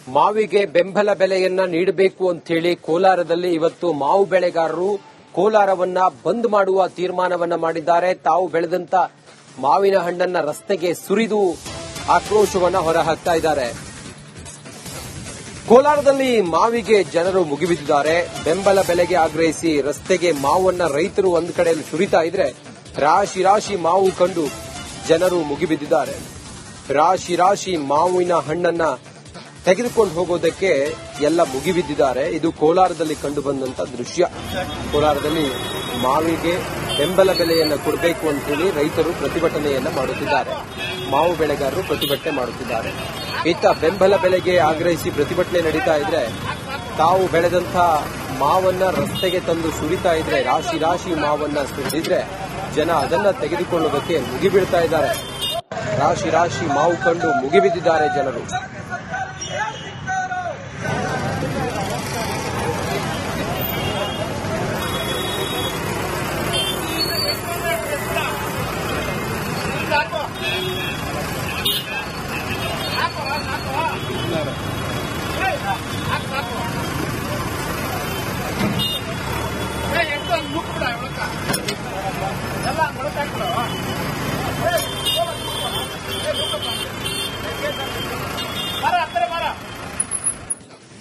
ಮಾವಿಗೆ ಬೆಂಬಲ ಬೆಲೆಯನ್ನ ನೀಡಬೇಕು ಅಂತೇಳಿ ಕೋಲಾರದಲ್ಲಿ ಇವತ್ತು ಮಾವು ಬೆಳೆಗಾರರು ಕೋಲಾರವನ್ನ ಬಂದ್ ಮಾಡುವ ತೀರ್ಮಾನವನ್ನ ಮಾಡಿದ್ದಾರೆ. ತಾವು ಬೆಳೆದಂತ ಮಾವಿನ ಹಣ್ಣನ್ನ ರಸ್ತೆಗೆ ಸುರಿದು ಆಕ್ರೋಶವನ್ನ ಹೊರಹಾಕ್ತಾ ಇದ್ದಾರೆ. ಕೋಲಾರದಲ್ಲಿ ಮಾವಿಗೆ ಜನರು ಮುಗಿಬಿದ್ದಿದ್ದಾರೆ. ಬೆಂಬಲ ಬೆಲೆಗೆ ಆಗ್ರಹಿಸಿ ರಸ್ತೆಗೆ ಮಾವನ್ನ ರೈತರು ಒಂದು ಕಡೆಯಲ್ಲಿ ಸುರಿತಾ ಇದ್ರೆ ರಾಶಿ ರಾಶಿ ಮಾವು ಕಂಡು ಜನರು ಮುಗಿಬಿದ್ದಿದ್ದಾರೆ. ರಾಶಿ ರಾಶಿ ಮಾವಿನ ಹಣ್ಣನ್ನ ತೆಗೆದುಕೊಂಡು ಹೋಗೋದಕ್ಕೆ ಎಲ್ಲ ಮುಗಿಬಿದ್ದಿದ್ದಾರೆ. ಇದು ಕೋಲಾರದಲ್ಲಿ ಕಂಡು ಬಂದಂತ ದೃಶ್ಯ. ಕೋಲಾರದಲ್ಲಿ ಮಾವಿಗೆ ಬೆಂಬಲ ಬೆಲೆಯನ್ನು ಕೊಡಬೇಕು ಅಂತ ಹೇಳಿ ರೈತರು ಪ್ರತಿಭಟನೆಯನ್ನ ಮಾಡುತ್ತಿದ್ದಾರೆ. ಮಾವು ಬೆಳೆಗಾರರು ಪ್ರತಿಭಟನೆ ಮಾಡುತ್ತಿದ್ದಾರೆ. ಇತ್ತ ಬೆಂಬಲ ಬೆಲೆಗೆ ಆಗ್ರಹಿಸಿ ಪ್ರತಿಭಟನೆ ನಡೀತಾ ಇದ್ರೆ ತಾವು ಬೆಳೆದಂತ ಮಾವನ್ನ ರಸ್ತೆಗೆ ತಂದು ಸುರಿತಾ ಇದ್ರೆ ರಾಶಿ ರಾಶಿ ಮಾವನ್ನ ಸುರಿದಿದ್ರೆ ಜನ ಅದನ್ನ ತೆಗೆದುಕೊಳ್ಳೋದಕ್ಕೆ ಮುಗಿಬೀಳ್ತಾ ಇದ್ದಾರೆ. ರಾಶಿ ರಾಶಿ ಮಾವು ಕಂಡು ಮುಗಿಬಿದ್ದಿದ್ದಾರೆ ಜನರು. ಎಲ್ಲ